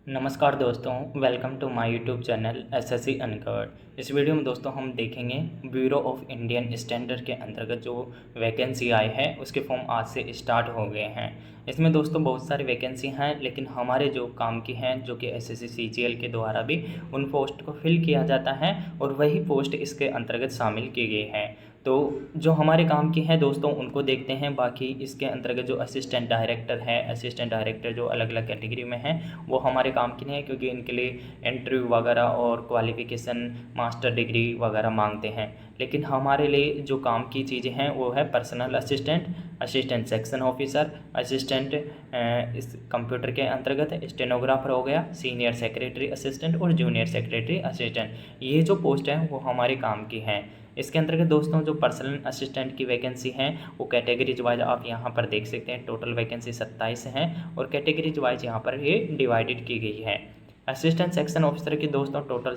नमस्कार दोस्तों, welcome to my YouTube channel SSC uncovered. इस वीडियो में दोस्तों हम देखेंगे ब्यूरो ऑफ इंडियन स्टैंडर्ड के अंतर्गत जो वैकेंसी आई है उसके फॉर्म आज से स्टार्ट हो गए हैं। इसमें दोस्तों बहुत सारी वैकेंसी हैं, लेकिन हमारे जो काम की हैं जो कि एसएससी सीजीएल के द्वारा भी उन पोस्ट को फिल किया जाता है और वही पोस्ट इसके अंतर्गत शामिल की गई है। तो जो हमारे काम की हैं दोस्तों उनको देखते हैं। बाकी इसके अंतर्गत जो असिस्टेंट डायरेक्टर है, असिस्टेंट डायरेक्टर जो अलग अलग कैटेगरी में हैं वो हमारे काम की नहीं है, क्योंकि इनके लिए इंटरव्यू वगैरह और क्वालिफ़िकेशन मास्टर डिग्री वगैरह मांगते हैं। लेकिन हमारे लिए जो काम की चीज़ें हैं वो है personal assistant, assistant section officer, assistant इस कंप्यूटर के अंतर्गत स्टेनोग्राफर हो गया, सीनियर सेक्रेटरी असिस्टेंट और जूनियर सेक्रेटरी असिस्टेंट। ये जो पोस्ट हैं वो हमारे काम की हैं। इसके अंतर्गत दोस्तों जो पर्सनल असिस्टेंट की वैकेंसी हैं वो कैटेगरीज वाइज आप यहाँ पर देख सकते हैं। टोटल वैकेंसी 27 हैं और कैटेगरीज वाइज यहाँ पर ये डिवाइडेड की गई है। असिस्टेंट सेक्शन ऑफिसर की दोस्तों टोटल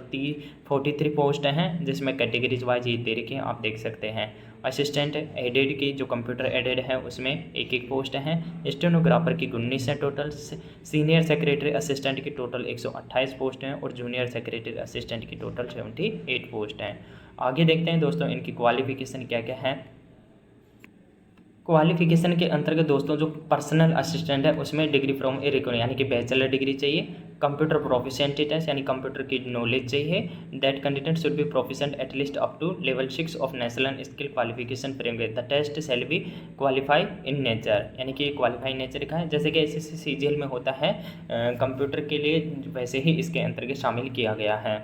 43 पोस्ट हैं, जिसमें कैटेगरीज वाइज ये दे रखी हैं, आप देख सकते हैं। असिस्टेंट एडेड की जो कंप्यूटर एडेड है उसमें एक पोस्ट हैं। स्टेनोग्राफर की 19 है टोटल। सीनियर सेक्रेटरी असिस्टेंट की टोटल 128 पोस्ट हैं और जूनियर सेक्रेटरी असिस्टेंट की टोटल 78 पोस्ट हैं। आगे देखते हैं दोस्तों इनकी क्वालिफ़िकेशन क्या क्या है। क्वालिफ़िकेशन के अंतर्गत दोस्तों जो पर्सनल असिस्टेंट है उसमें डिग्री फ्रॉम ए रिकॉर्ड यानी कि बैचलर डिग्री चाहिए। कंप्यूटर प्रोफिशिएंसी टेस्ट यानी कंप्यूटर की नॉलेज चाहिए। That candidate should be proficient at least up to level 6 of national skill qualification framework. The test shall be qualify in nature, यानी कि qualify nature का है जैसे कि एसएससी सीजीएल में होता है कंप्यूटर के लिए, वैसे ही इसके अंतर्गत शामिल किया गया है।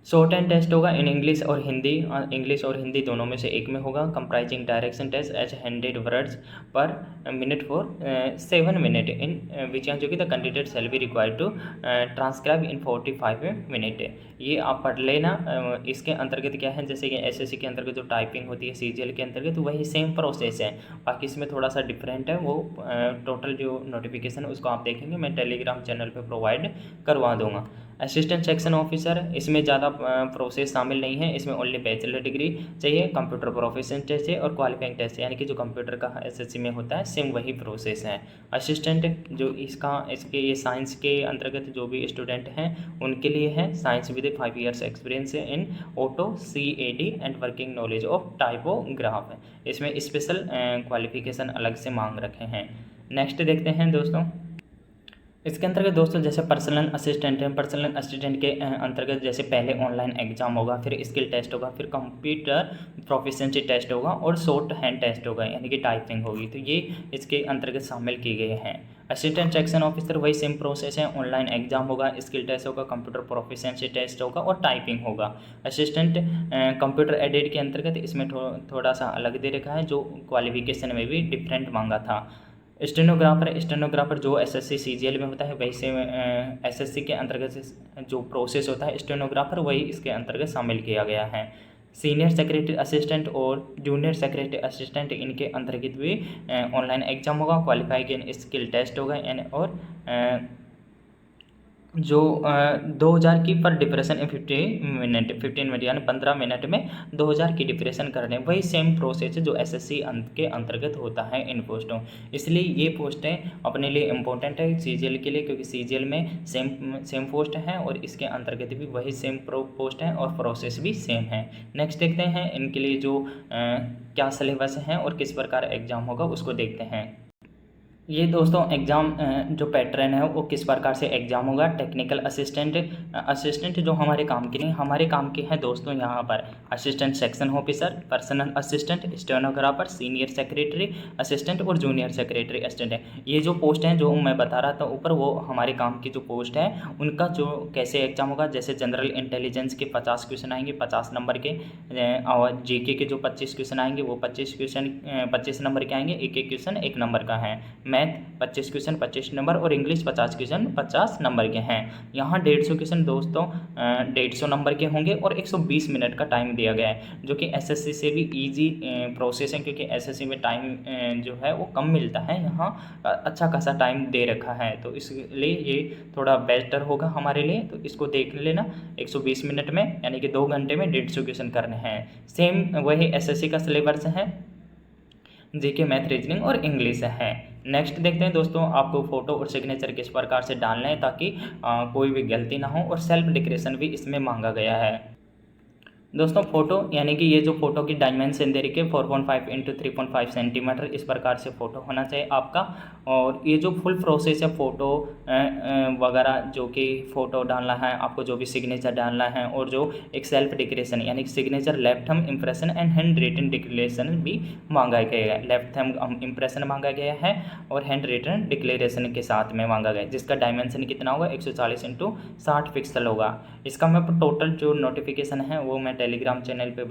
शॉर्ट हैंड टेस्ट होगा इन इंग्लिश और हिंदी, इंग्लिश और हिंदी दोनों में से एक में होगा। Comprising direction test as 100 words per minute for 7 minute in which जो कि the candidate shall be required to transcribe in 45 minute. ये आप पढ़ लेना। इसके अंतर्गत क्या है, जैसे कि एसएससी के अंतर्गत जो टाइपिंग होती है सीजीएल के अंतर्गत वही सेम प्रोसेस है, बाकी इसमें थोड़ा सा डिफरेंट है। वो टोटल जो नोटिफिकेशन उसको आप देखेंगे, मैं टेलीग्राम चैनल पर प्रोवाइड करवा दूँगा। असिस्टेंट सेक्शन ऑफिसर, इसमें ज़्यादा प्रोसेस शामिल नहीं है, इसमें ओनली बैचलर डिग्री चाहिए, कंप्यूटर प्रोफिशिएंसी टेस्ट है और क्वालिफाइंग टेस्ट है, यानी कि जो कंप्यूटर का एसएससी में होता है सेम वही प्रोसेस है। असिस्टेंट जो इसके ये साइंस के अंतर्गत जो भी स्टूडेंट हैं उनके लिए है। Science with 5 years experience in auto CAD and working knowledge of typograph है। इसमें स्पेशल क्वालिफिकेशन अलग से मांग रखे हैं। नेक्स्ट देखते हैं दोस्तों इसके अंतर्गत दोस्तों जैसे पर्सनल असिस्टेंट है, पर्सनल असिस्टेंट के अंतर्गत जैसे पहले ऑनलाइन एग्जाम होगा, फिर स्किल टेस्ट होगा, फिर कंप्यूटर प्रोफिशिएंसी टेस्ट होगा और शॉर्ट हैंड टेस्ट होगा यानी कि टाइपिंग होगी। तो ये इसके अंतर्गत शामिल किए गए हैं। असिस्टेंट सेक्शन ऑफिसर वही सेम प्रोसेस है, ऑनलाइन एग्जाम होगा, स्किल टेस्ट होगा, कंप्यूटर प्रोफिशिएंसी टेस्ट होगा और टाइपिंग होगा। असिस्टेंट कंप्यूटर एडेड के अंतर्गत इसमें थोड़ा सा अलग दे रखा है, जो क्वालिफिकेशन में भी डिफरेंट मांगा था। स्टेनोग्राफर जो एसएससी सीजीएल में होता है वैसे एसएससी के अंतर्गत जो प्रोसेस होता है स्टेनोग्राफर वही इसके अंतर्गत शामिल किया गया है। सीनियर सेक्रेटरी असिस्टेंट और जूनियर सेक्रेटरी असिस्टेंट इनके अंतर्गत भी ऑनलाइन एग्जाम होगा, क्वालिफाइंग इन स्किल टेस्ट होगा और जो 2000 की पर डिप्रेशन इन 15 मिनट यानी 15 मिनट में 2000 की डिप्रेशन करने, वही सेम प्रोसेस जो एसएससी के अंतर्गत होता है इन पोस्टों। इसलिए ये पोस्टें अपने लिए इम्पोर्टेंट है सीजीएल के लिए, क्योंकि सीजीएल में सेम पोस्ट है और इसके अंतर्गत भी वही सेम पोस्ट है और प्रोसेस भी सेम है। नेक्स्ट देखते हैं इनके लिए जो क्या सिलेबस है और किस प्रकार एग्जाम होगा उसको देखते हैं। ये दोस्तों एग्ज़ाम जो पैटर्न है वो किस प्रकार से एग्ज़ाम होगा। टेक्निकल असिस्टेंट जो हमारे काम के लिए हमारे काम के हैं दोस्तों यहाँ पर assistant section officer, personal assistant, stenographer, senior secretary assistant और जूनियर सेक्रेटरी असिस्टेंट है। ये जो पोस्ट हैं जो मैं बता रहा था ऊपर, वो हमारे काम की जो पोस्ट है उनका जो कैसे एग्ज़ाम होगा। जैसे जनरल इंटेलिजेंस के 50 क्वेश्चन आएंगे 50 नंबर के, और जीके के जो 25 क्वेश्चन आएंगे वो 25 नंबर के आएंगे, एक क्वेश्चन 1 नंबर का है। मैथ 25 क्वेश्चन 25 नंबर और इंग्लिश 50 क्वेश्चन 50 नंबर के हैं। यहाँ 150 क्वेश्चन दोस्तों 150 नंबर के होंगे और 120 मिनट का टाइम दिया गया है, जो कि एसएससी से भी इजी प्रोसेस है, क्योंकि एसएससी में टाइम जो है वो कम मिलता है, यहाँ अच्छा खासा टाइम दे रखा है, तो इसलिए ये थोड़ा बेटर होगा हमारे लिए। तो इसको देख लेना, 120 मिनट में यानी कि 2 घंटे में 150 क्वेश्चन करने हैं। सेम वही एसएससी का सिलेबस है। जीके, मैथ, रीजनिंग और इंग्लिश है। नेक्स्ट देखते हैं दोस्तों, आपको फोटो और सिग्नेचर किस प्रकार से डालना है ताकि कोई भी गलती ना हो, और सेल्फ डिक्लेरेशन भी इसमें मांगा गया है। दोस्तों फोटो यानी कि ये जो फोटो की डायमेंशन दे रखी है 4.5 इंटू 3.5 सेंटीमीटर, इस प्रकार से फोटो होना चाहिए आपका। और ये जो फुल प्रोसेस है फोटो वगैरह, जो कि फ़ोटो डालना है आपको, जो भी सिग्नेचर डालना है, और जो एक सेल्फ डिक्लेरेशन यानी कि signature, left thumb impression and hand written declaration भी मांगा गया है। लेफ्ट थंब इम्प्रेशन मांगा गया है और हैंड रिटन डिक्लेरेशन के साथ में मांगा गया है, जिसका डायमेंशन कितना होगा 140 इंटू 60 पिक्सल होगा। इसका मैं टोटल जो नोटिफिकेशन है वो मैं टेलीग्राम चैनल पे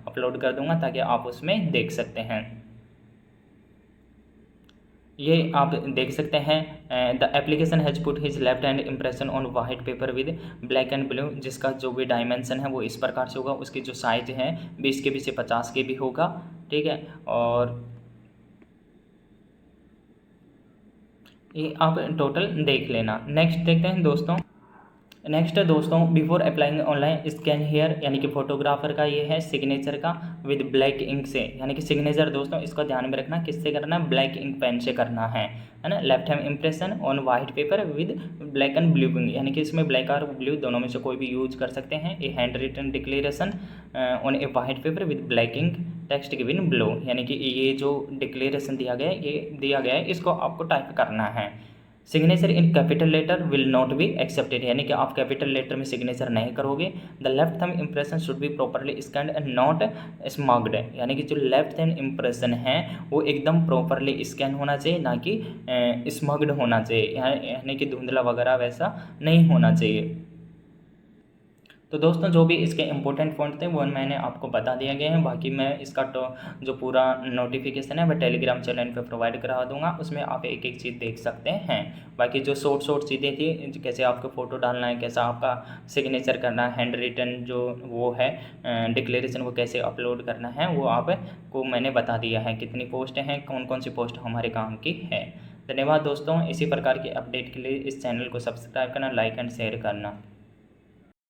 अपलोड कर दूंगा ताकि आप उसमें देख सकते हैं। ये आप देख सकते हैं, the application has put his left hand impression on white paper with black and blue, जिसका जो भी डायमेंशन है वो इस प्रकार से होगा। उसकी जो साइज है 20 KB से 50 KB होगा, ठीक है। और ये आप टोटल देख लेना। नेक्स्ट देखते हैं दोस्तों, नेक्स्ट है दोस्तों, before applying online scan here, यानी कि फोटोग्राफर का ये है सिग्नेचर का विद ब्लैक इंक से, यानी कि सिग्नेचर दोस्तों इसको ध्यान में रखना किससे करना है, ब्लैक इंक पेन से करना है ना। Left hand impression on white paper with black and blue ink, यानी कि इसमें ब्लैक और ब्लू दोनों में से कोई भी यूज कर सकते हैं। A hand written declaration on a white paper with black ink text given blue, यानी कि ये जो डिक्लेरेशन दिया गया है, ये दिया गया है, इसको आपको टाइप करना है। Signature in capital letter will not be accepted, यानी कि आप कैपिटल लेटर में सिग्नेचर नहीं करोगे। The left thumb impression should be properly scanned and not smudged, यानी कि जो लेफ्ट हैंड इम्प्रेशन है वो एकदम प्रॉपरली स्कैन होना चाहिए, ना कि स्मग्ड होना चाहिए, यानी कि धुंधला वगैरह वैसा नहीं होना चाहिए। तो दोस्तों जो भी इसके इम्पोर्टेंट पॉइंट थे वो मैंने आपको बता दिया गया है। बाकी मैं इसका जो पूरा नोटिफिकेशन है मैं टेलीग्राम चैनल पे प्रोवाइड करा दूंगा, उसमें आप एक एक चीज़ देख सकते हैं। बाकी जो शॉर्ट चीज़ें थी, कैसे आपको फ़ोटो डालना है, कैसा आपका सिग्नेचर करना है, हैंड रिटन जो वो है डिक्लेरेशन वो कैसे अपलोड करना है, वो आपको मैंने बता दिया है। कितनी पोस्ट हैं, कौन कौन सी पोस्ट हमारे काम की है। धन्यवाद दोस्तों। इसी प्रकार की अपडेट के लिए इस चैनल को सब्सक्राइब करना, लाइक एंड शेयर करना।